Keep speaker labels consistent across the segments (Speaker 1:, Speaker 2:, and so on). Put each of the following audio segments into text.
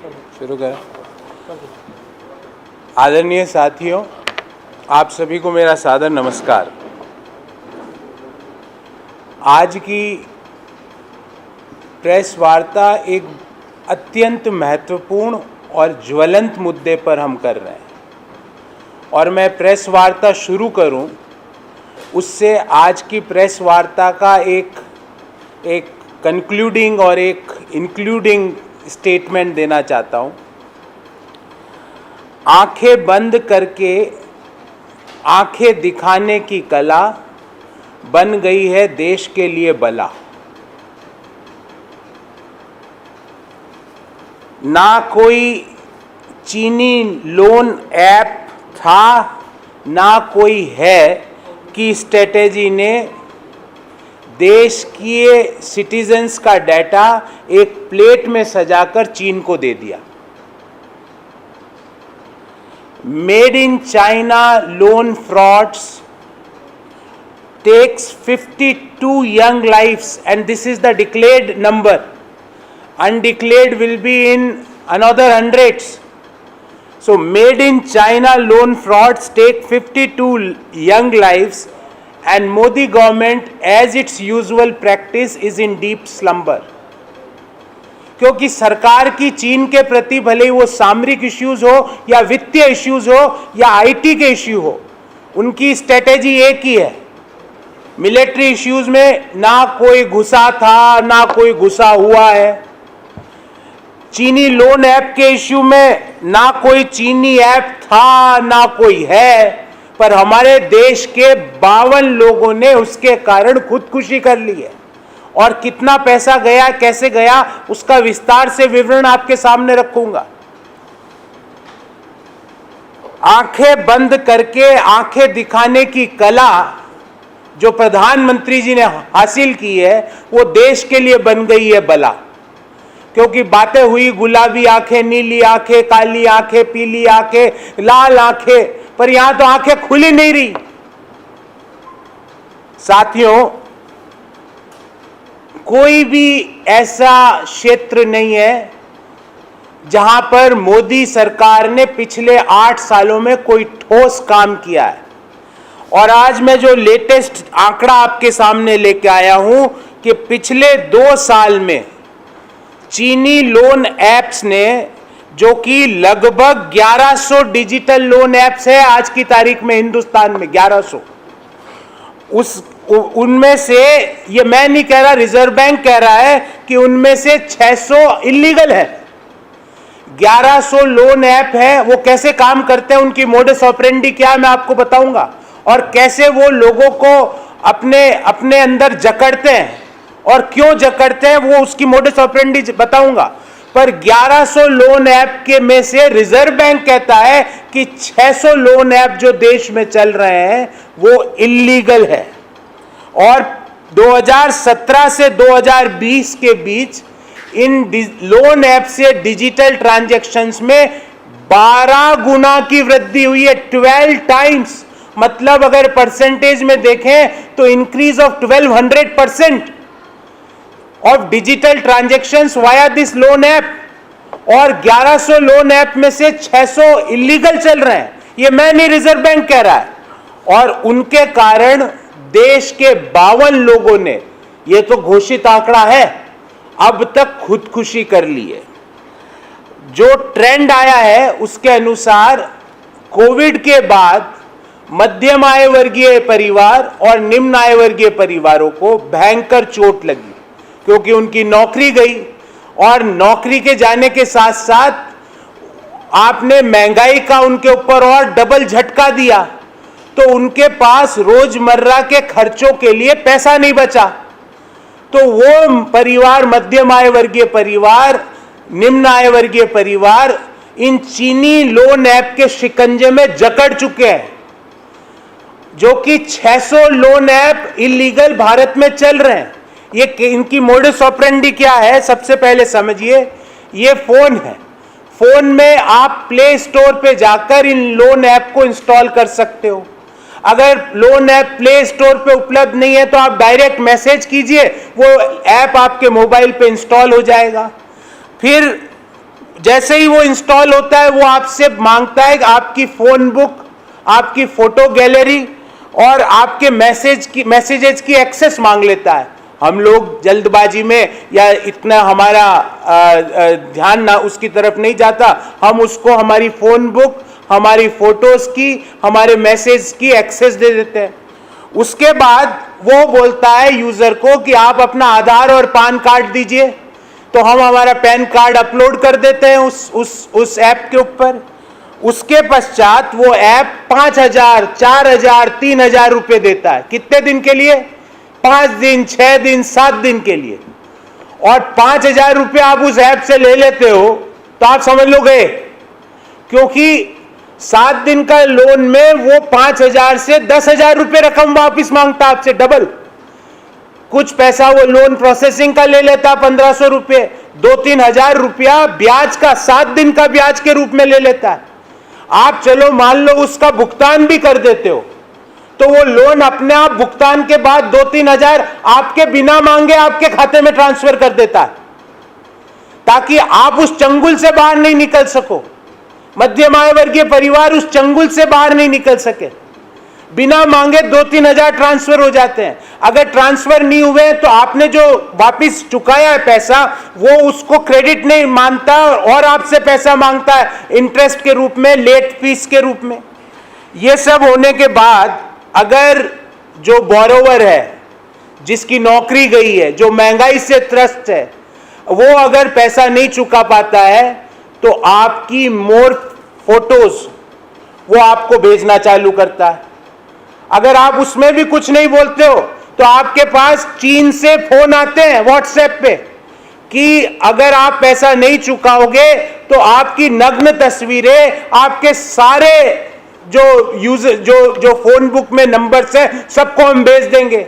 Speaker 1: शुरू करें। आदरणीय साथियों, आप सभी को मेरा सादर नमस्कार। आज की प्रेस वार्ता एक अत्यंत महत्वपूर्ण और ज्वलंत मुद्दे पर हम कर रहे हैं, और मैं प्रेस वार्ता शुरू करूं उससे आज की प्रेस वार्ता का एक कंक्लूडिंग और एक इंक्लूडिंग स्टेटमेंट देना चाहता हूं। आंखें बंद करके आंखें दिखाने की कला बन गई है देश के लिए बला। ना कोई चीनी लोन ऐप था, ना कोई है कि स्ट्रेटेजी ने देश के सिटीजन्स का डाटा एक प्लेट में सजाकर चीन को दे दिया। Made in China loan frauds takes 52 young lives, and this is the declared number. Undeclared will be in another hundreds. So made in China loan frauds take 52 young lives, and Modi government, as its usual practice, is in deep slumber. क्योंकि सरकार की चीन के प्रति भले ही वो सामरिक issues हो या वित्तीय इश्यूज हो या आईटी के इश्यू हो, उनकी स्ट्रेटेजी एक ही है। मिलिट्री इश्यूज में ना कोई घुसा था, ना कोई घुसा हुआ है। चीनी लोन ऐप के इश्यू में ना कोई चीनी ऐप था, ना कोई है, पर हमारे देश के 52 लोगों ने उसके कारण खुदकुशी कर ली है। और कितना पैसा गया, कैसे गया, उसका विस्तार से विवरण आपके सामने रखूंगा। आंखें बंद करके आंखें दिखाने की कला जो प्रधानमंत्री जी ने हासिल की है, वो देश के लिए बन गई है बला। क्योंकि बातें हुई गुलाबी आंखें, नीली आंखें, काली आंखें, पीली आंखें, लाल आंखें, पर यहां तो आंखें खुली नहीं रही। साथियों, कोई भी ऐसा क्षेत्र नहीं है जहां पर मोदी सरकार ने पिछले 8 सालों में कोई ठोस काम किया है। और आज मैं जो लेटेस्ट आंकड़ा आपके सामने लेके आया हूं कि पिछले 2 साल में चीनी लोन ऐप्स ने, जो कि लगभग 1100 डिजिटल लोन ऐप्स है आज की तारीख में हिंदुस्तान में, 1100, उनमें से, ये मैं नहीं कह रहा, रिजर्व बैंक कह रहा है कि उनमें से 600 इलीगल है। 1100 लोन ऐप है। वो कैसे काम करते हैं, उनकी मोडस ऑपरेंडी क्या है, मैं आपको बताऊंगा। और कैसे वो लोगों को अपने अंदर जकड़ते हैं और क्यों जकड़ते हैं, वो उसकी मोडस ऑपरेंडी बताऊंगा। पर 1100 लोन ऐप के में से रिजर्व बैंक कहता है कि 600 लोन ऐप जो देश में चल रहे हैं वो इलीगल है। और 2017 से 2020 के बीच इन लोन ऐप से डिजिटल ट्रांजैक्शंस में 12 गुना की वृद्धि हुई है, 12 टाइम्स। मतलब अगर परसेंटेज में देखें तो increase of 1200% of digital transactions via this loan app. और 1100 लोन ऐप में से 600 इलीगल चल रहे हैं। ये मैं नहीं, रिजर्व बैंक कह रहा है। और उनके कारण देश के 52 लोगों ने, ये तो घोषित आंकड़ा है, अब तक खुदकुशी कर ली है। जो ट्रेंड आया है उसके अनुसार कोविड के बाद मध्यम आय वर्गीय परिवार और निम्न आय वर्गीय परिवारों को भयंकर चोट लगी, क्योंकि उनकी नौकरी गई। और नौकरी के जाने के साथ साथ आपने महंगाई का उनके ऊपर और डबल झटका दिया, तो उनके पास रोजमर्रा के खर्चों के लिए पैसा नहीं बचा। तो वो परिवार, मध्यम आय वर्गीय परिवार, निम्न आय वर्गीय परिवार, इन चीनी लोन ऐप के शिकंजे में जकड़ चुके हैं। जो कि 600 लोन ऐप इलीगल भारत में चल रहे हैं। ये इनकी मोडस ऑपरेंडी क्या है, सबसे पहले समझिए। ये फोन है, फोन में आप प्ले स्टोर पे जाकर इन लोन ऐप को इंस्टॉल कर सकते हो। अगर लोन ऐप प्ले स्टोर पे उपलब्ध नहीं है तो आप डायरेक्ट मैसेज कीजिए, वो ऐप आपके मोबाइल पे इंस्टॉल हो जाएगा। फिर जैसे ही वो इंस्टॉल होता है वो आपसे मांगता है आपकी फोन बुक, आपकी फोटो गैलरी और आपके मैसेजेस की एक्सेस मांग लेता है। हम लोग जल्दबाजी में या इतना हमारा ध्यान ना उसकी तरफ नहीं जाता, हम उसको हमारी फोन बुक, हमारी फोटोज की, हमारे मैसेज की एक्सेस दे देते हैं। उसके बाद वो बोलता है यूजर को कि आप अपना आधार और पैन कार्ड दीजिए, तो हम हमारा पैन कार्ड अपलोड कर देते हैं उस ऐप के ऊपर। उसके पश्चात वो ऐप 5,000, 4,000, 3,000 रुपए देता है। कितने दिन के लिए? 5 दिन, 6 दिन, 7 दिन के लिए। और 5,000 रुपए आप उस ऐप से ले लेते हो तो आप समझ लो गए, क्योंकि 7 दिन का लोन में वो 5,000 से 10,000 रुपए रकम वापिस मांगता आपसे, डबल। कुछ पैसा वो लोन प्रोसेसिंग का ले लेता 1,500 रुपए, 2-3 हजार रुपया ब्याज का, 7 दिन का ब्याज के रूप में ले लेता है। आप चलो मान लो उसका भुगतान भी कर देते हो तो वो लोन अपने आप भुगतान के बाद 2-3 हजार आपके बिना मांगे आपके खाते में ट्रांसफर कर देता है, ताकि आप उस चंगुल से बाहर नहीं निकल सको। मध्यम आय वर्गीय परिवार उस चंगुल से बाहर नहीं निकल सके। बिना मांगे 2-3 हजार ट्रांसफर हो जाते हैं। अगर ट्रांसफर नहीं हुए तो आपने जो वापिस चुकाया है पैसा वो उसको क्रेडिट नहीं मानता और आपसे पैसा मांगता है इंटरेस्ट के रूप में, लेट फीस के रूप में। ये सब होने के बाद अगर जो बोरोवर है, जिसकी नौकरी गई है, जो महंगाई से त्रस्त है, वो अगर पैसा नहीं चुका पाता है तो आपकी मोर फोटोज वो आपको भेजना चालू करता है। अगर आप उसमें भी कुछ नहीं बोलते हो तो आपके पास चीन से फोन आते हैं व्हाट्सएप पे कि अगर आप पैसा नहीं चुकाओगे तो आपकी नग्न तस्वीरें आपके सारे जो फोन बुक में नंबर्स हैं सबको हम भेज देंगे।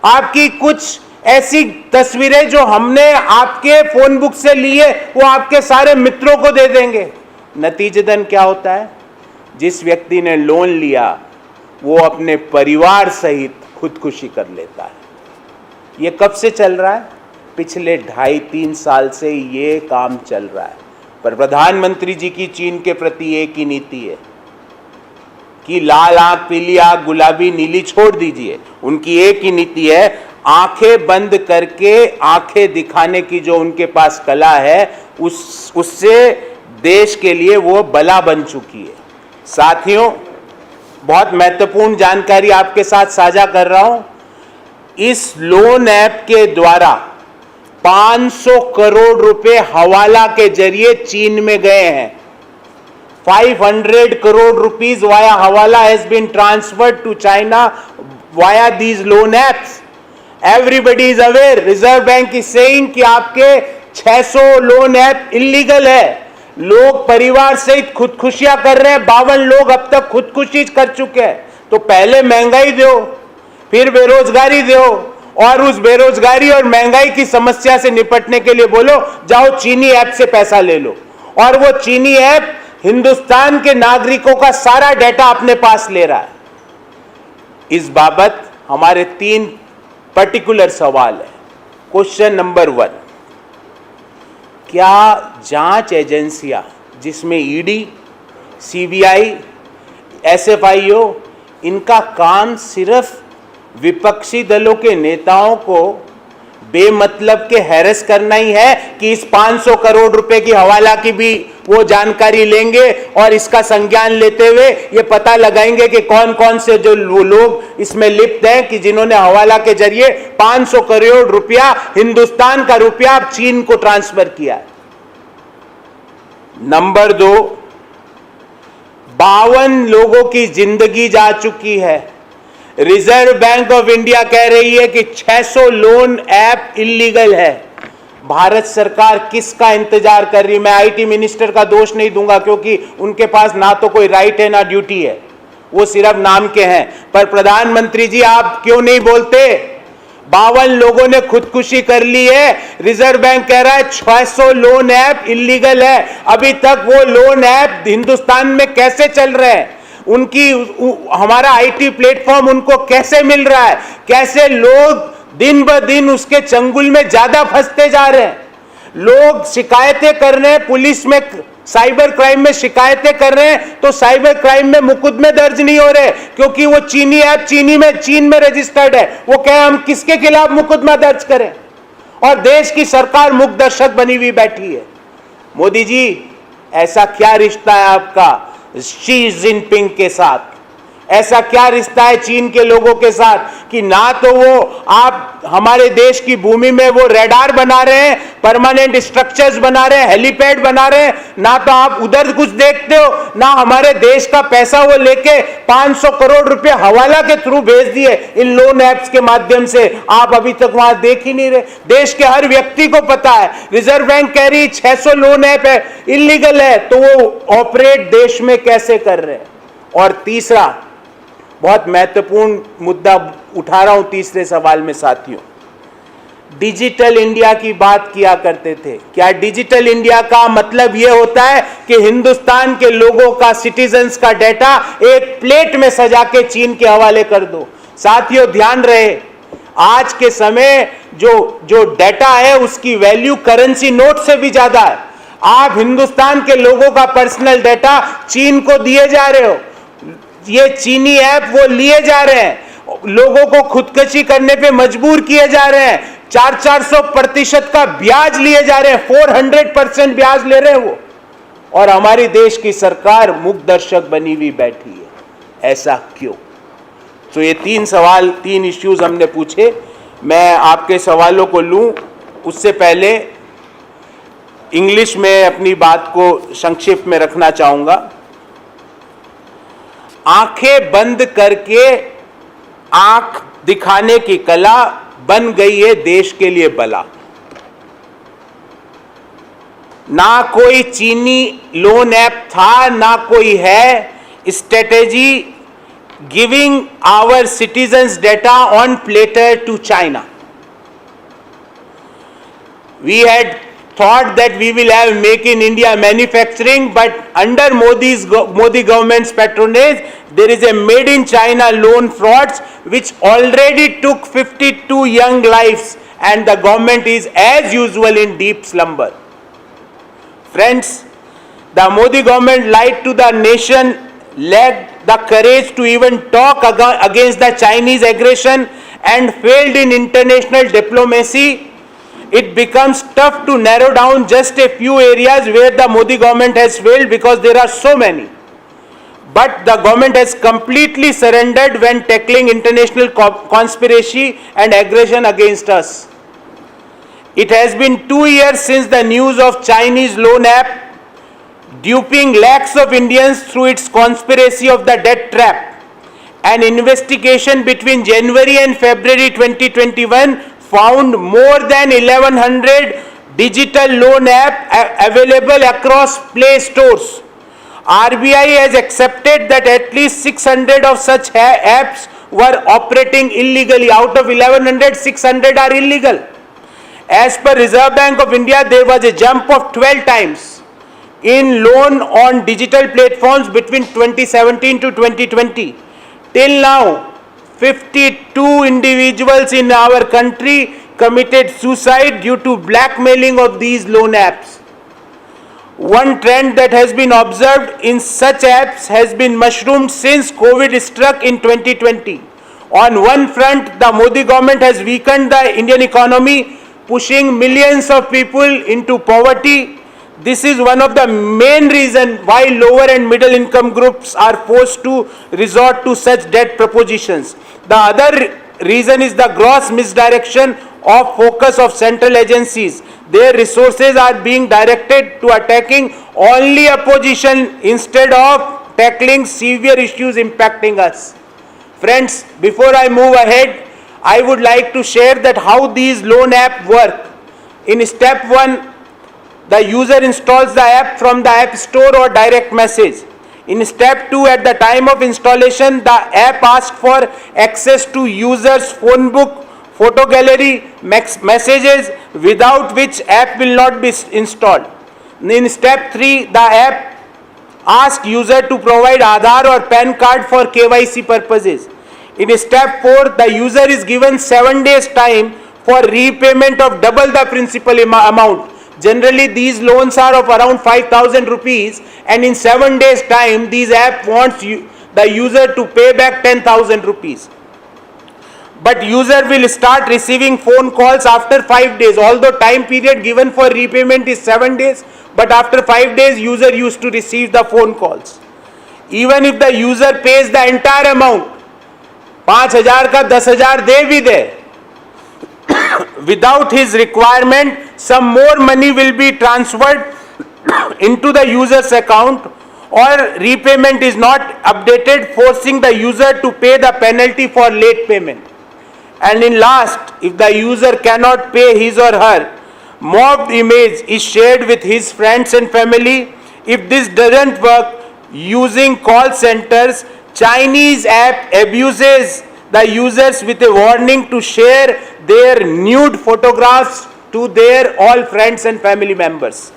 Speaker 1: आपकी कुछ ऐसी तस्वीरें जो हमने आपके फोन बुक से लिए वो आपके सारे मित्रों को दे देंगे। नतीजतन क्या होता है? जिस व्यक्ति ने लोन लिया वो अपने परिवार सहित खुदकुशी कर लेता है। ये कब से चल रहा है? पिछले 2.5-3 साल से ये काम चल रहा है। पर प्रधानमंत्री जी की चीन के प्रति एक ही नीति है कि लाल आंख, पीली आंख, गुलाबी, नीली छोड़ दीजिए। उनकी एक ही नीति है, आंखें बंद करके आंखें दिखाने की जो उनके पास कला है उससे देश के लिए वो बला बन चुकी है। साथियों, बहुत महत्वपूर्ण जानकारी आपके साथ साझा कर रहा हूं। इस लोन ऐप के द्वारा 500 करोड़ रुपए हवाला के जरिए चीन में गए हैं। 500 crore rupees via Hawala has been transferred to China via these loan apps. Everybody is aware. Reserve Bank is saying कि आपके 600 लोन ऐप इलीगल है। लोग परिवार सहित खुदकुशियां कर रहे हैं। 52 लोग अब तक खुदकुशी कर चुके हैं। तो पहले महंगाई दो, फिर बेरोजगारी दो, और उस बेरोजगारी और महंगाई की समस्या से निपटने के लिए बोलो जाओ चीनी ऐप से पैसा ले लो। और वो चीनी ऐप हिंदुस्तान के नागरिकों का सारा डेटा अपने पास ले रहा है। इस बाबत हमारे 3 पर्टिकुलर सवाल है। क्वेश्चन नंबर 1, क्या जांच एजेंसियां जिसमें ईडी, सीबीआई, एसएफआईओ, इनका काम सिर्फ विपक्षी दलों के नेताओं को बेमतलब के हैरेस करना ही है कि इस 500 करोड़ रुपए की हवाला की भी वो जानकारी लेंगे और इसका संज्ञान लेते हुए ये पता लगाएंगे कि कौन कौन से जो लोग इसमें लिप्त हैं कि जिन्होंने हवाला के जरिए 500 करोड़ रुपया, हिंदुस्तान का रुपया चीन को ट्रांसफर किया है। नंबर 2, 52 लोगों की जिंदगी जा चुकी है। रिजर्व बैंक ऑफ इंडिया कह रही है कि 600 लोन ऐप इलीगल है। भारत सरकार किसका इंतजार कर रही है? मैं आईटी मिनिस्टर का दोष नहीं दूंगा क्योंकि उनके पास ना तो कोई राइट है ना ड्यूटी है, वो सिर्फ नाम के हैं। पर प्रधानमंत्री जी आप क्यों नहीं बोलते? 52 लोगों ने खुदकुशी कर ली है। रिजर्व बैंक कह रहा है 600 लोन ऐप इलीगल है। अभी तक वो लोन ऐप हिंदुस्तान में कैसे चल रहे हैं? हमारा आईटी प्लेटफॉर्म उनको कैसे मिल रहा है? कैसे लोग दिन ब दिन उसके चंगुल में ज्यादा फंसते जा रहे हैं? लोग शिकायतें कर रहे हैं, पुलिस में साइबर क्राइम में शिकायतें कर रहे हैं, तो साइबर क्राइम में मुकदमे दर्ज नहीं हो रहे क्योंकि वो चीनी ऐप चीन में रजिस्टर्ड है। वो कहे हम किसके खिलाफ मुकदमा दर्ज करें, और देश की सरकार मूक दर्शक बनी हुई बैठी है। मोदी जी, ऐसा क्या रिश्ता है आपका शी जिनपिंग के साथ? ऐसा क्या रिश्ता है चीन के लोगों के साथ कि ना तो वो आप हमारे देश की भूमि में वो रेडार बना रहे हैं, परमानेंट स्ट्रक्चर्स बना रहे हैं, हेलीपैड बना रहे हैं, ना तो आप उधर कुछ देखते हो, ना हमारे देश का पैसा वो लेके 500 करोड़ रुपए हवाला के थ्रू भेज दिए इन लोन ऐप्स के माध्यम से, आप अभी तक वहां देख ही नहीं रहे। देश के हर व्यक्ति को पता है, रिजर्व बैंक कह रही 600 लोन ऐप है, इलीगल है, तो वो ऑपरेट देश में कैसे कर रहे हैं? और तीसरा बहुत महत्वपूर्ण मुद्दा उठा रहा हूं तीसरे सवाल में साथियों, डिजिटल इंडिया की बात किया करते थे। क्या डिजिटल इंडिया का मतलब यह होता है कि हिंदुस्तान के लोगों का, सिटीजन्स का डेटा एक प्लेट में सजा के चीन के हवाले कर दो? साथियों ध्यान रहे, आज के समय जो डेटा है उसकी वैल्यू करेंसी नोट से भी ज्यादा है। आप हिंदुस्तान के लोगों का पर्सनल डेटा चीन को दिए जा रहे हो, ये चीनी ऐप वो लिए जा रहे हैं, लोगों को खुदकशी करने पे मजबूर किए जा रहे हैं, 400% का ब्याज लिए जा रहे हैं, 400% ब्याज ले रहे हैं वो, और हमारी देश की सरकार मूक दर्शक बनी हुई बैठी है। ऐसा क्यों? तो ये 3 इश्यूज हमने पूछे। मैं आपके सवालों को लूं उससे पहले इंग्लिश में अपनी बात को संक्षिप्त में रखना चाहूंगा। आंखें बंद करके आंख दिखाने की कला बन गई है देश के लिए बला। ना कोई चीनी लोन ऐप था, ना कोई है strategy giving our citizens data on platter to China. We had thought that we will have Make in India manufacturing, but under Modi government's patronage, there is a Made in China loan frauds which already took 52 young lives, and the government is as usual in deep slumber. Friends, the Modi government lied to the nation, lacked the courage to even talk against the Chinese aggression, and failed in international diplomacy. It becomes tough to narrow down just a few areas where the Modi government has failed because there are so many. But the government has completely surrendered when tackling international conspiracy and aggression against us. It has been 2 years since the news of Chinese loan app duping lakhs of Indians through its conspiracy of the debt trap. An investigation between January and February 2021 found more than 1100 digital loan app available across Play stores. RBI has accepted that at least 600 of such apps were operating illegally. Out of 1100, 600 are illegal. As per Reserve Bank of India, there was a jump of 12 times in loan on digital platforms between 2017 to 2020. Till now, 52 individuals in our country committed suicide due to blackmailing of these loan apps. One trend that has been observed in such apps has been mushroomed since COVID struck in 2020. On one front, the Modi government has weakened the Indian economy, pushing millions of people into poverty. This is one of the main reasons why lower and middle income groups are forced to resort to such debt propositions. The other reason is the gross misdirection of focus of central agencies. Their resources are being directed to attacking only opposition instead of tackling severe issues impacting us. Friends, before I move ahead, I would like to share that how these loan apps work. In step 1, the user installs the app from the App Store or direct message. In step 2, at the time of installation, the app asks for access to user's phone book, photo gallery, messages, without which app will not be installed. In step 3, the app asks user to provide Aadhaar or PAN card for KYC purposes. In step 4, the user is given 7 days time for repayment of double the principal amount. Generally, these loans are of around 5,000 rupees, and in 7 days' time, these app wants the user to pay back 10,000 rupees. But user will start receiving phone calls after 5 days. Although time period given for repayment is 7 days, but after 5 days, user used to receive the phone calls. Even if the user pays the entire amount, 5,000 का 10,000 दे भी दे, without his requirement, some more money will be transferred into the user's account, or repayment is not updated, forcing the user to pay the penalty for late payment. And in last, if the user cannot pay his or her, mocked image is shared with his friends and family. If this doesn't work, using call centers, Chinese app abuses the users with a warning to share their nude photographs to their all friends and family members.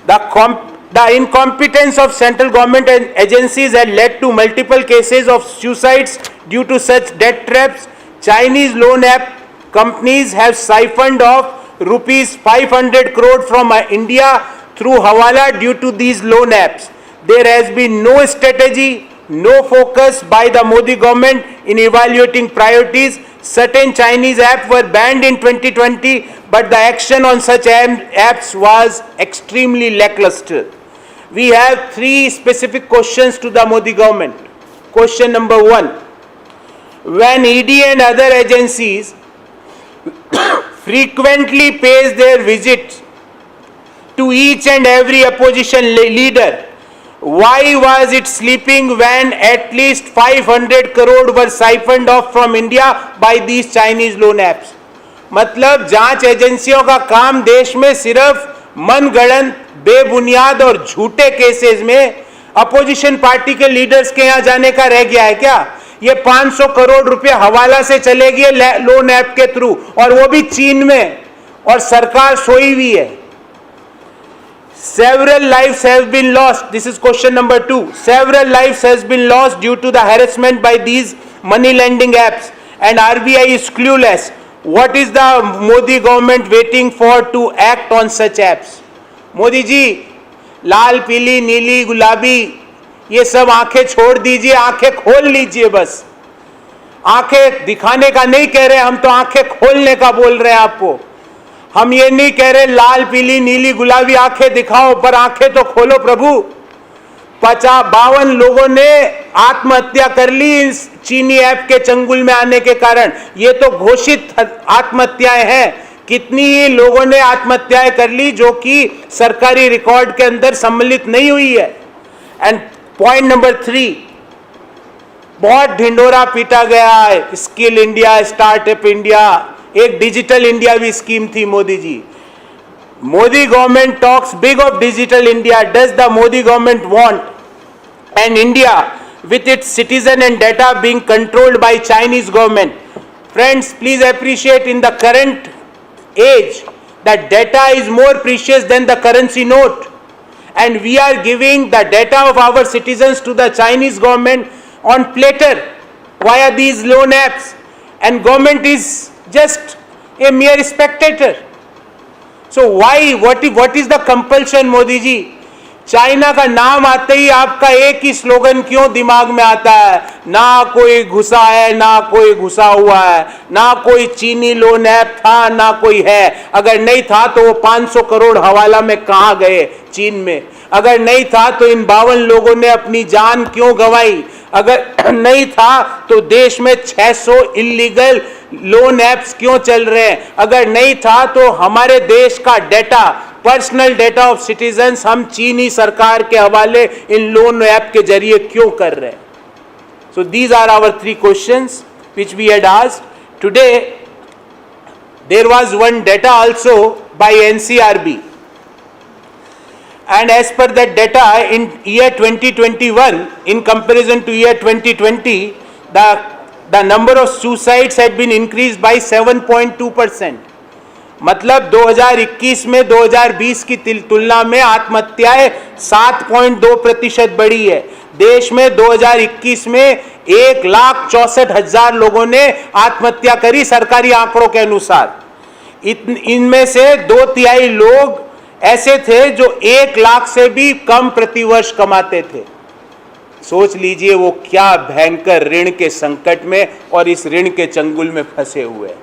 Speaker 1: The incompetence of central government and agencies had led to multiple cases of suicides due to such debt traps. Chinese loan app companies have siphoned off rupees 500 crore from India through Hawala due to these loan apps. There has been no strategy, no focus by the Modi government in evaluating priorities. Certain Chinese apps were banned in 2020, but the action on such apps was extremely lackluster. We have 3 specific questions to the Modi government. Question number 1. When ED and other agencies frequently pays their visits to each and every opposition leader, why was it sleeping when at least 500 crore were siphoned off from India by these Chinese loan apps? मतलब जांच एजेंसियों का काम देश में सिर्फ मनगढ़ंत, बेबुनियाद और झूठे केसेस में अपोजिशन पार्टी के लीडर्स के यहां जाने का रह गया है क्या? ये 500 करोड़ रुपए हवाला से चले गए लोन ऐप के थ्रू, और वो भी चीन में, और सरकार सोई हुई है. Several lives have been lost. This is question number 2. Several lives has been lost due to the harassment by these money lending apps, and RBI is clueless. What is the Modi government waiting for to act on such apps? Modi ji, लाल, पीली, नीली, गुलाबी, ये सब आंखें छोड़ दीजिए, आंखें खोल लीजिए. बस आंखें दिखाने का नहीं कह रहे हम, तो आंखें खोलने का बोल रहे हैं आपको. हम ये नहीं कह रहे लाल, पीली, नीली, गुलाबी आंखें दिखाओ, पर आंखें तो खोलो प्रभु. 52 लोगों ने आत्महत्या कर ली इस चीनी ऐप के चंगुल में आने के कारण. ये तो घोषित आत्महत्याएं हैं. कितनी ही लोगों ने आत्महत्याएं कर ली जो कि सरकारी रिकॉर्ड के अंदर सम्मिलित नहीं हुई है. एंड पॉइंट नंबर 3, बहुत ढिंडोरा पीटा गया है. स्किल इंडिया, स्टार्टअप इंडिया, एक डिजिटल इंडिया भी स्कीम थी Modi ji. Modi government talks big of Digital India. Does the Modi government want an India with its citizen and data being controlled by Chinese government? Friends, please appreciate, in the current age that data is more precious than the currency note, and we are giving the data of our citizens to the Chinese government on platter via these loan apps, and government is just a mere spectator. So why, what is the compulsion, Modi ji? China का नाम आते ही आपका एक ही slogan क्यों दिमाग में आता है? ना कोई घुसा है, ना कोई घुसा हुआ है, ना कोई चीनी लोन ऐप था, ना कोई है. अगर नहीं था तो वो 500 करोड़ हवाला में कहां गए चीन में? अगर नहीं था तो इन 52 लोगों ने अपनी जान क्यों गंवाई? अगर नहीं था तो देश में 600 इलीगल लोन ऐप्स क्यों चल रहे हैं? अगर नहीं था तो हमारे देश का data, personal data of citizens, हम चीनी सरकार के हवाले इन लोन ऐप के जरिए क्यों कर रहे हैं? So these are our 3 questions which we had asked. Today there was one data also by NCRB, and as per that data, in year 2021 in comparison to year 2020, the number of suicides had been increased by 7.2%. मतलब 2021 में 2020 की तुलना में आत्महत्याएं 7.2% बढ़ी है. देश में 2021 में 1,64,000 लोगों ने आत्महत्या करी सरकारी आंकड़ों के अनुसार. इनमें से 2/3 लोग ऐसे थे जो 1 लाख से भी कम प्रतिवर्ष कमाते थे। सोच लीजिए वो क्या भयंकर ऋण के संकट में और इस ऋण के चंगुल में फंसे हुए हैं।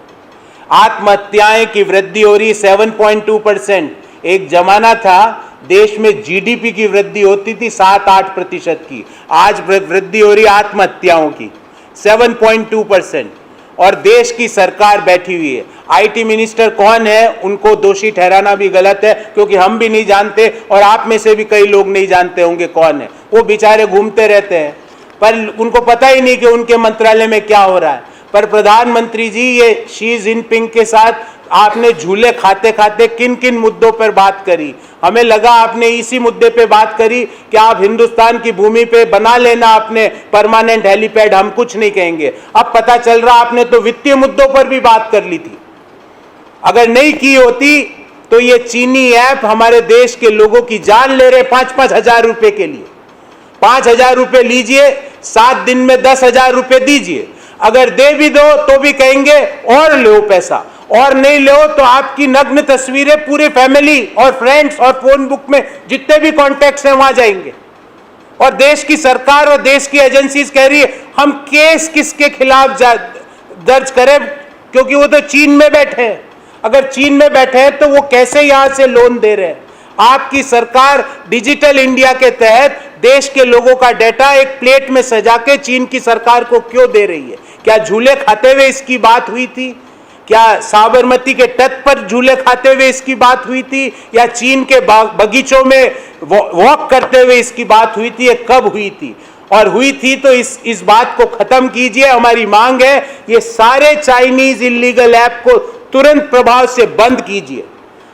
Speaker 1: आत्महत्याएं की वृद्धि हो रही 7.2%। एक जमाना था देश में जीडीपी की वृद्धि होती थी 7-8% की, आज वृद्धि हो रही आत्महत्याओं की 7.2%। और देश की सरकार बैठी हुई है। आईटी मिनिस्टर कौन है, उनको दोषी ठहराना भी गलत है, क्योंकि हम भी नहीं जानते और आप में से भी कई लोग नहीं जानते होंगे कौन है। वो बेचारे घूमते रहते हैं पर उनको पता ही नहीं कि उनके मंत्रालय में क्या हो रहा है। पर प्रधानमंत्री जी, ये शी जिनपिंग के साथ आपने झूले खाते खाते किन किन मुद्दों पर बात करी? हमें लगा आपने इसी मुद्दे पे बात करी कि आप हिंदुस्तान की भूमि पे बना लेना आपने परमानेंट हेलीपैड, हम कुछ नहीं कहेंगे। अब पता चल रहा आपने तो वित्तीय मुद्दों पर भी बात कर ली थी। अगर नहीं की होती तो ये चीनी ऐप हमारे देश के लोगों की जान ले रहे 5-5 हजार रुपए के लिए। 5 हजार रुपए लीजिए, 7 दिन में 10 हजार रुपए दीजिए। अगर दे भी दो तो भी कहेंगे और लो पैसा, और नहीं लो तो आपकी नग्न तस्वीरें पूरे फैमिली और फ्रेंड्स और फोन बुक में जितने भी कॉन्टैक्ट्स हैं वहां जाएंगे। और देश की सरकार और देश की एजेंसीज कह रही है हम केस किसके खिलाफ दर्ज करें, क्योंकि वो तो चीन में बैठे हैं। अगर चीन में बैठे हैं तो वो कैसे यहां से लोन दे रहे हैं? आपकी सरकार डिजिटल इंडिया के तहत देश के लोगों का डेटा एक प्लेट में सजा के चीन की सरकार को क्यों दे रही है? क्या झूले खाते हुए इसकी बात हुई थी? क्या साबरमती के तट पर झूले खाते हुए इसकी बात हुई थी, या चीन के बगीचों में वॉक करते हुए इसकी बात हुई थी? ये कब हुई थी? और हुई थी तो इस बात को खत्म कीजिए। हमारी मांग है ये सारे चाइनीज इलीगल ऐप को तुरंत प्रभाव से बंद कीजिए।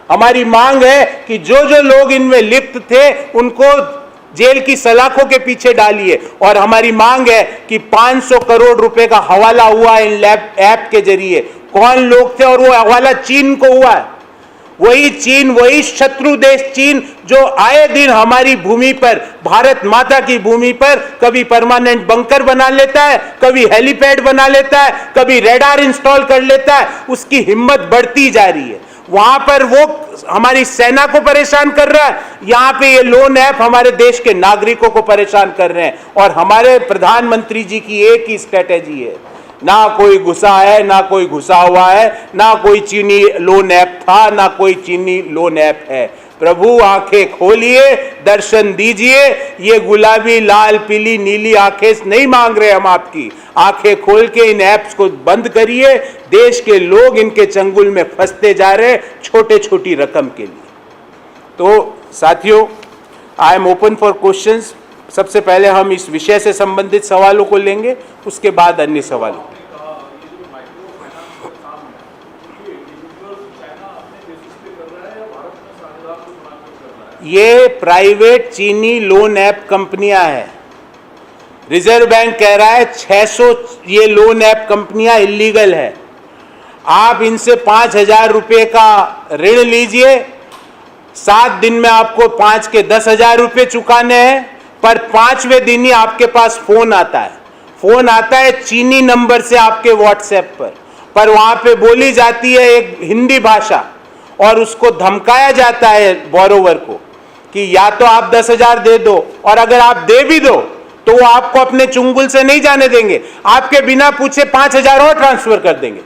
Speaker 1: हमारी मांग है कि जो जो लोग इनमें लिप्त थे उनको जेल की सलाखों के पीछे डालिए। और हमारी मांग है कि 500 करोड़ रुपए का हवाला हुआ इन ऐप के जरिए, कौन लोग थे और वो हवाला चीन को हुआ है। वही चीन, वही शत्रु देश चीन जो आए दिन हमारी भूमि पर, भारत माता की भूमि पर कभी परमानेंट बंकर बना लेता है, कभी हेलीपैड बना लेता है, कभी रेडार इंस्टॉल कर लेता है। उसकी हिम्मत बढ़ती जा रही है। वहां पर वो हमारी सेना को परेशान कर रहा है, यहां पे ये लोन ऐप हमारे देश के नागरिकों को परेशान कर रहे हैं। और हमारे प्रधानमंत्री जी की एक ही स्ट्रेटेजी है, ना कोई घुसा है, ना कोई घुसा हुआ है, ना कोई चीनी लोन ऐप था, ना कोई चीनी लोन ऐप है। प्रभु आंखें खोलिए, दर्शन दीजिए। ये गुलाबी, लाल, पीली, नीली आंखें नहीं मांग रहे हम आपकी। आंखें खोल के इन ऐप्स को बंद करिए। देश के लोग इनके चंगुल में फंसते जा रहे छोटे छोटी रकम के लिए। तो साथियों, I am open for questions. सबसे पहले हम इस विषय से संबंधित सवालों को लेंगे, उसके बाद अन्य सवालों। ये प्राइवेट चीनी लोन ऐप कंपनियां हैं। रिजर्व बैंक कह रहा है 600 ये लोन ऐप कंपनियां इलीगल है। आप इनसे 5,000 रुपये का ऋण लीजिए, 7 दिन में आपको 5 के 10,000 रुपये चुकाने हैं। पर 5वें दिन ही आपके पास फोन आता है। फोन आता है चीनी नंबर से आपके व्हाट्सएप पर वहां पे बोली जाती है एक हिंदी भाषा, और उसको धमकाया जाता है बोरोवर को कि या तो आप 10,000 दे दो, और अगर आप दे भी दो तो वो आपको अपने चुंगल से नहीं जाने देंगे, आपके बिना पूछे 5,000 और ट्रांसफर कर देंगे।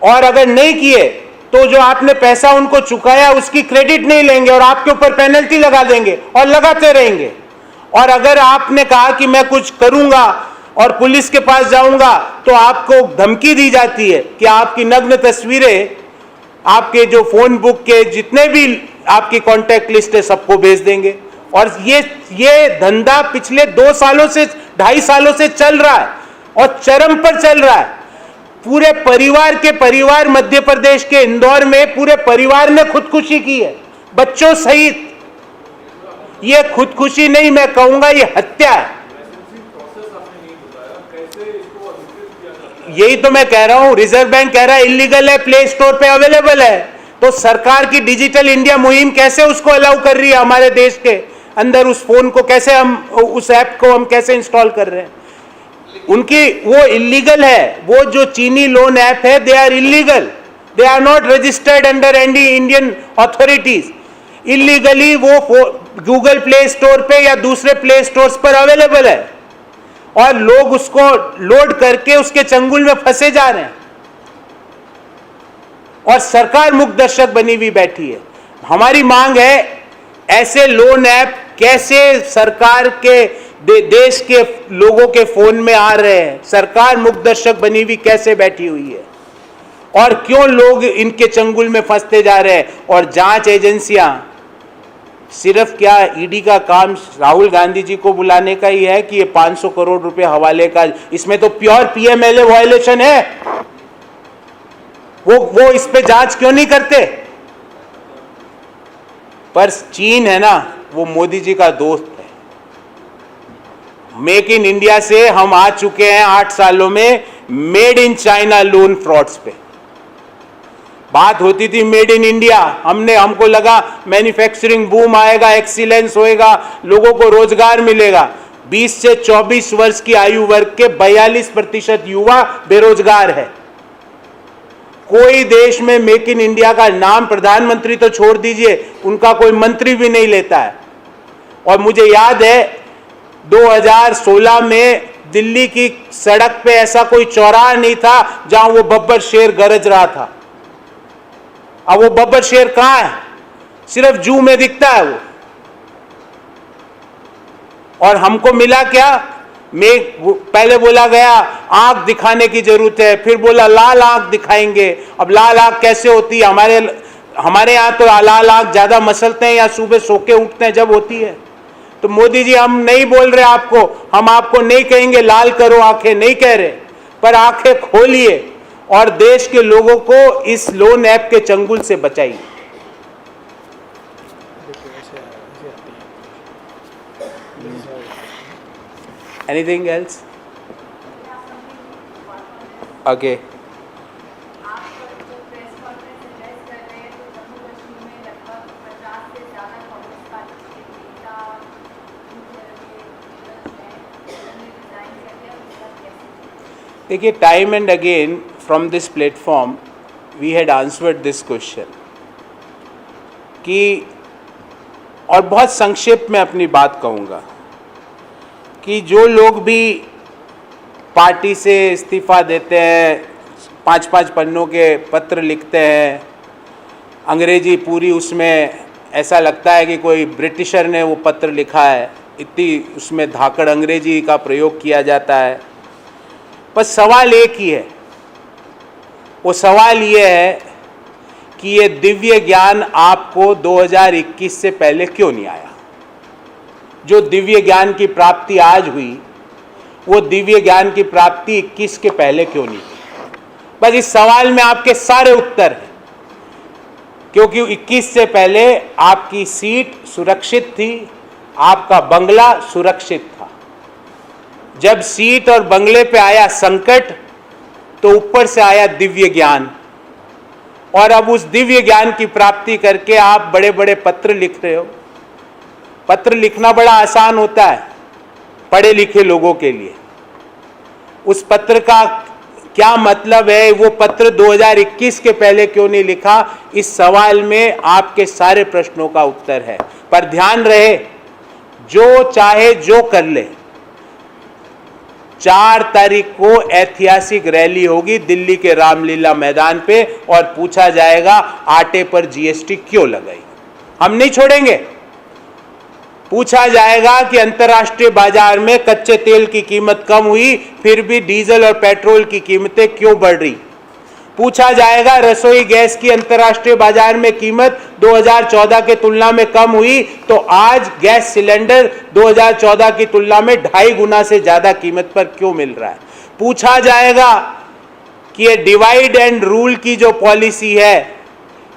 Speaker 1: और अगर नहीं किए तो जो आपने पैसा उनको चुकाया उसकी क्रेडिट नहीं लेंगे और आपके ऊपर पेनल्टी लगा देंगे और लगाते रहेंगे। और अगर आपने कहा कि मैं कुछ करूंगा और पुलिस के पास जाऊंगा तो आपको धमकी दी जाती है कि आपकी नग्न तस्वीरें आपके जो फोन बुक के जितने भी आपकी कॉन्टैक्ट लिस्ट है सबको भेज देंगे। और ये धंधा पिछले 2 सालों से 2.5 सालों से चल रहा है और चरम पर चल रहा है। पूरे परिवार मध्य प्रदेश के इंदौर में पूरे परिवार ने खुदकुशी की है, बच्चों सहित। ये खुदकुशी नहीं, मैं कहूंगा ये हत्या है। यही तो मैं कह रहा हूं, रिजर्व बैंक कह रहा है इलीगल है, प्ले स्टोर पे अवेलेबल है। तो सरकार की डिजिटल इंडिया मुहिम कैसे उसको अलाउ कर रही है हमारे देश के अंदर? उस फोन को कैसे हम, उस ऐप को हम कैसे इंस्टॉल कर रहे हैं? उनकी वो इलीगल है। वो जो चीनी लोन ऐप है, they are illegal. They are not registered under any Indian authorities. Illegally वो गूगल प्ले स्टोर पे या दूसरे प्ले स्टोर्स पर अवेलेबल है और लोग उसको लोड करके उसके चंगुल में फंसे जा रहे हैं और सरकार मुखदर्शक बनी हुई बैठी है। हमारी मांग है ऐसे लोन ऐप कैसे सरकार के देश के लोगों के फोन में आ रहे हैं, सरकार मुखदर्शक बनी हुई कैसे बैठी हुई है और क्यों लोग इनके चंगुल में फंसते जा रहे हैं। और जांच एजेंसियां सिर्फ क्या ईडी का काम राहुल गांधी जी को बुलाने का ही है कि ये 500 करोड़ रुपए हवाले का, इसमें तो प्योर पीएमएलए वायलेशन है। वो इस पे जांच क्यों नहीं करते। पर चीन है ना, वो मोदी जी का दोस्त है। मेक इन इंडिया से हम आ चुके हैं 8 सालों में made in China loan frauds पे। बात होती थी मेड इन इंडिया, हमको लगा मैन्युफैक्चरिंग बूम आएगा, एक्सीलेंस होएगा, लोगों को रोजगार मिलेगा। 20 से 24 वर्ष की आयु वर्ग के 42% युवा बेरोजगार है। कोई देश में मेक इन इंडिया का नाम प्रधानमंत्री तो छोड़ दीजिए, उनका कोई मंत्री भी नहीं लेता है। और मुझे याद है 2016 में दिल्ली की सड़क पे ऐसा कोई चौराहा नहीं था जहां वो बब्बर शेर गरज रहा था। अब वो बब्बर शेर कहां है, सिर्फ जू में दिखता है वो। और हमको मिला क्या, पहले बोला गया आंख दिखाने की जरूरत है, फिर बोला लाल आंख दिखाएंगे। अब लाल आंख कैसे होती है, हमारे यहां तो लाल आंख ज्यादा मसलते हैं या सुबह सो के उठते हैं जब होती है। तो मोदी जी हम नहीं बोल रहे आपको, हम आपको नहीं कहेंगे लाल करो आंखें, नहीं कह रहे, पर आंखें खोलिए और देश के लोगों को इस लोन ऐप के चंगुल से बचाइए। Anything else? Okay. देखिए, time and again from this platform we had answered this question कि, और बहुत संक्षेप में अपनी बात कहूँगा कि जो लोग भी पार्टी से इस्तीफा देते हैं, 5-5 पन्नों के पत्र लिखते हैं, अंग्रेजी पूरी उसमें ऐसा लगता है कि कोई ब्रिटिशर ने वो पत्र लिखा है, इतनी उसमें धाकड़ अंग्रेजी का प्रयोग किया जाता है। पर सवाल एक ही है, वो सवाल ये है कि ये दिव्य ज्ञान आपको 2021 से पहले क्यों नहीं आया। जो दिव्य ज्ञान की प्राप्ति आज हुई, वो दिव्य ज्ञान की प्राप्ति 21 के पहले क्यों नहीं हुई। बस इस सवाल में आपके सारे उत्तर हैं, क्योंकि 21 से पहले आपकी सीट सुरक्षित थी, आपका बंगला सुरक्षित था। जब सीट और बंगले पे आया संकट, तो ऊपर से आया दिव्य ज्ञान, और अब उस दिव्य ज्ञान की प्राप्ति करके आप बड़े बड़े पत्र लिख रहे हो। पत्र लिखना बड़ा आसान होता है पढ़े लिखे लोगों के लिए। उस पत्र का क्या मतलब है, वो पत्र 2021 के पहले क्यों नहीं लिखा, इस सवाल में आपके सारे प्रश्नों का उत्तर है। पर ध्यान रहे, जो चाहे जो कर ले, 4 तारीख को ऐतिहासिक रैली होगी दिल्ली के रामलीला मैदान पे और पूछा जाएगा आटे पर जीएसटी क्यों लगाई। हम नहीं छोड़ेंगे। पूछा जाएगा कि अंतर्राष्ट्रीय बाजार में कच्चे तेल की कीमत कम हुई, फिर भी डीजल और पेट्रोल की कीमतें क्यों बढ़ रही। पूछा जाएगा रसोई गैस की अंतर्राष्ट्रीय बाजार में कीमत 2014 के तुलना में कम हुई, तो आज गैस सिलेंडर 2014 की तुलना में 2.5 गुना से ज्यादा कीमत पर क्यों मिल रहा है। पूछा जाएगा कि ये डिवाइड एंड रूल की जो पॉलिसी है,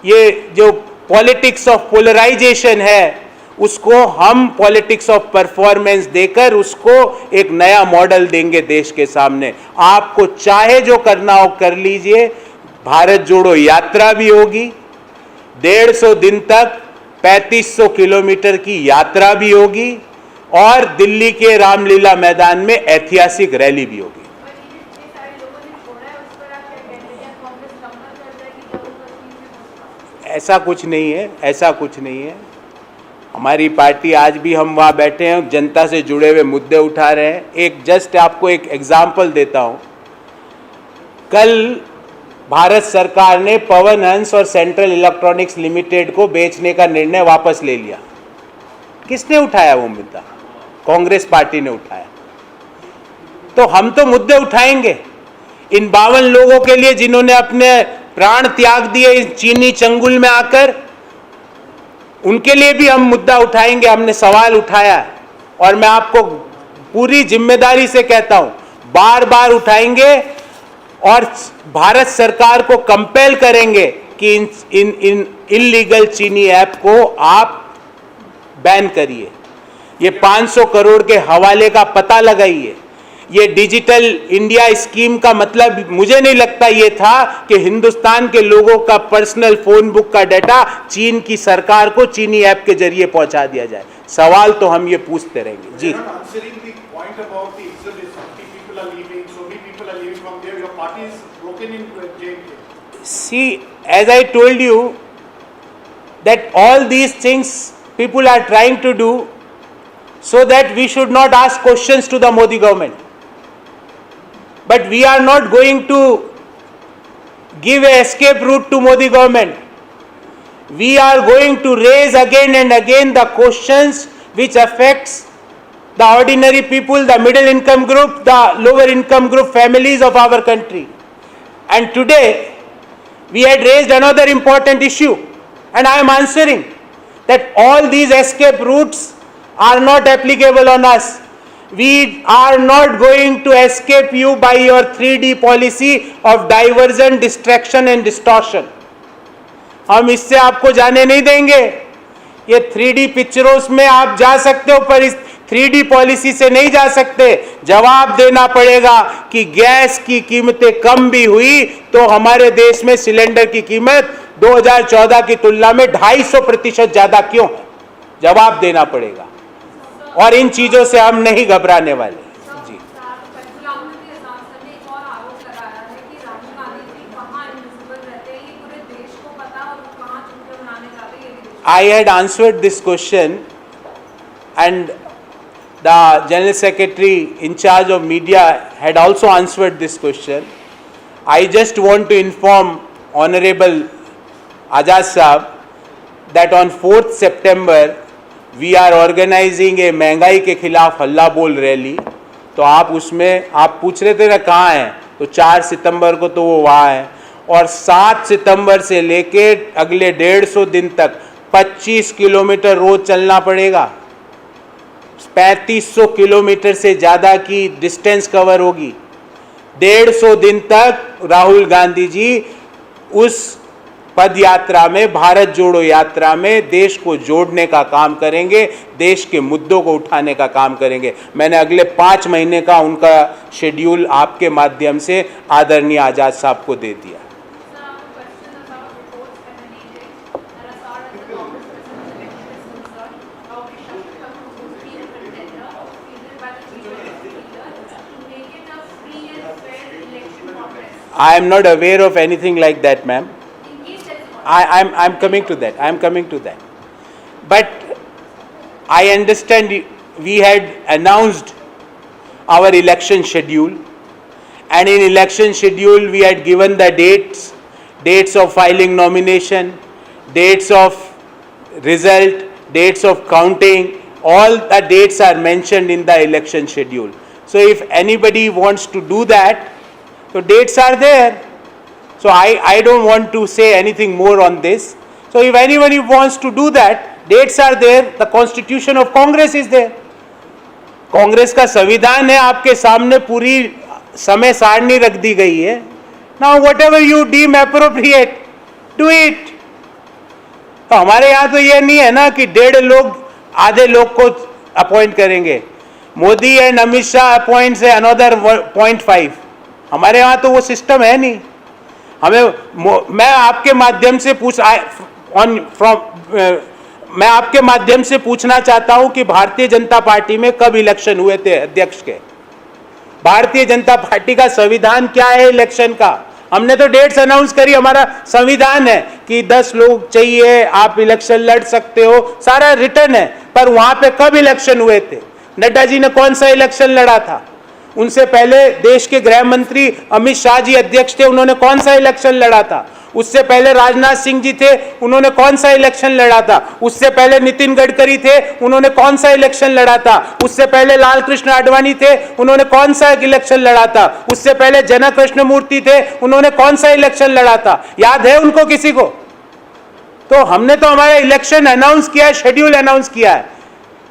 Speaker 1: ये जो पॉलिटिक्स ऑफ पोलराइजेशन है, उसको हम पॉलिटिक्स ऑफ परफॉर्मेंस देकर उसको एक नया मॉडल देंगे देश के सामने। आपको चाहे जो करना हो कर लीजिए। भारत जोड़ो यात्रा भी होगी, 150 दिन तक 3500 किलोमीटर की यात्रा भी होगी, और दिल्ली के रामलीला मैदान में ऐतिहासिक रैली भी होगी। ऐसा कुछ नहीं है, ऐसा कुछ नहीं है। हमारी पार्टी आज भी हम वहाँ बैठे हैं, जनता से जुड़े हुए मुद्दे उठा रहे हैं। एक जस्ट आपको एक एग्जाम्पल देता हूँ। कल भारत सरकार ने पवन हंस और सेंट्रल इलेक्ट्रॉनिक्स लिमिटेड को बेचने का निर्णय वापस ले लिया। किसने उठाया वो मुद्दा? कांग्रेस पार्टी ने उठाया। तो हम तो मुद्दे उठाएंगे इन 52 लोगों के लिए जिन्होंने अपने प्राण त्याग दिए इस चीनी चंगुल में आकर, उनके लिए भी हम मुद्दा उठाएंगे। हमने सवाल उठाया और मैं आपको पूरी जिम्मेदारी से कहता हूं, बार बार उठाएंगे और भारत सरकार को कंपेल करेंगे कि इन इल्लीगल चीनी ऐप को आप बैन करिए। ये 500 करोड़ के हवाले का पता लगाइए। ये डिजिटल इंडिया स्कीम का मतलब मुझे नहीं लगता ये था कि हिंदुस्तान के लोगों का पर्सनल फोन बुक का डाटा चीन की सरकार को चीनी ऐप के जरिए पहुंचा दिया जाए। सवाल तो हम ये पूछते रहेंगे। जी, see, as I told you that all these things people are trying to do so that we should not ask questions to the Modi government. But we are not going to give an escape route to Modi government. We are going to raise again and again the questions which affects the ordinary people, the middle income group, the lower income group families of our country. And today we had raised another important issue, and I am answering that all these escape routes are not applicable on us. We are not going to escape you by your 3D policy of diversion, distraction and distortion. हम इससे आपको जाने नहीं देंगे। ये 3D पिक्चरों में आप जा सकते हो, पर इस 3D पॉलिसी से नहीं जा सकते। जवाब देना पड़ेगा कि गैस की कीमतें कम भी हुई तो हमारे देश में सिलेंडर की कीमत 2014 की तुलना में 250% ज्यादा क्यों है? जवाब देना पड़ेगा और इन चीजों से हम नहीं घबराने वाले। जी, I had answered this question and the General Secretary in charge of media had also answered this question. I just want to inform Honorable Azad Sahab that on 4th September we are organizing a महंगाई के खिलाफ हल्ला बोल rally. तो आप उसमें आप पूछ रहे थे ना कहाँ हैं, तो 4 सितंबर को तो वो वहाँ है और 7 सितंबर से लेके अगले 150 दिन तक 25 किलोमीटर रोज चलना पड़ेगा। 3500 किलोमीटर से ज़्यादा की डिस्टेंस कवर होगी। 150 दिन तक राहुल गांधी जी उस पद यात्रा में, भारत जोड़ो यात्रा में देश को जोड़ने का काम करेंगे, देश के मुद्दों को उठाने का काम करेंगे। मैंने अगले 5 महीने का उनका शेड्यूल आपके माध्यम से आदरणीय आजाद साहब को दे दिया। I am not aware of anything like that, ma'am. I'm coming to that. I'm coming to that. But I understand we had announced our election schedule, and in election schedule we had given the dates of filing nomination, dates of result, dates of counting. All the dates are mentioned in the election schedule. So if anybody wants to do that, so dates are there. So I don't want to say anything more on this. So if anybody wants to do that, dates are there. The constitution of Congress is there. Congress का संविधान है आपके सामने, पूरी समय सारणी रख दी गई है। Now whatever you deem appropriate, do it. तो हमारे यहाँ तो ये नहीं है ना कि 1.5 लोग आधे लोग को अपॉइंट करेंगे। मोदी एंड अमित शाह अपॉइंट से अनदर 0.5। हमारे यहाँ तो वो सिस्टम है नहीं। मैं आपके माध्यम से मैं आपके माध्यम से पूछना चाहता हूं कि भारतीय जनता पार्टी में कब इलेक्शन हुए थे अध्यक्ष के? भारतीय जनता पार्टी का संविधान क्या है इलेक्शन का? हमने तो डेट्स अनाउंस करी, हमारा संविधान है कि 10 लोग चाहिए, आप इलेक्शन लड़ सकते हो, सारा रिटर्न है। पर वहां पे कब इलेक्शन हुए थे? नड्डा जी ने कौन सा इलेक्शन लड़ा था? उनसे पहले देश के गृह मंत्री अमित शाह जी अध्यक्ष थे, उन्होंने कौन सा इलेक्शन लड़ा था? उससे पहले राजनाथ सिंह जी थे, उन्होंने कौन सा इलेक्शन लड़ा था? उससे पहले नितिन गडकरी थे, उन्होंने कौन सा इलेक्शन लड़ा था? उससे पहले लाल कृष्ण आडवाणी थे, उन्होंने कौन सा इलेक्शन लड़ा था? उससे पहले जनक कृष्णमूर्ति थे, उन्होंने कौन सा इलेक्शन लड़ा था? याद है उनको किसी को? तो हमने तो हमारा इलेक्शन अनाउंस किया है, शेड्यूल अनाउंस किया है।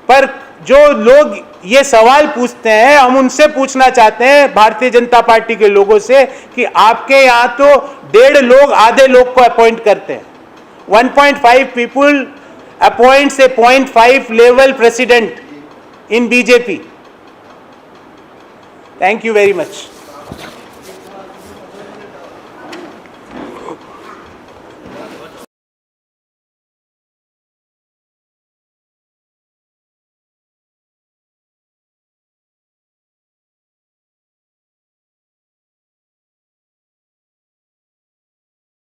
Speaker 1: पर जो लोग ये सवाल पूछते हैं, हम उनसे पूछना चाहते हैं, भारतीय जनता पार्टी के लोगों से, कि आपके यहां तो 1.5 लोग आधे लोग को अपॉइंट करते हैं। 1.5 people appoints A 0.5 level president in BJP. Thank you very much.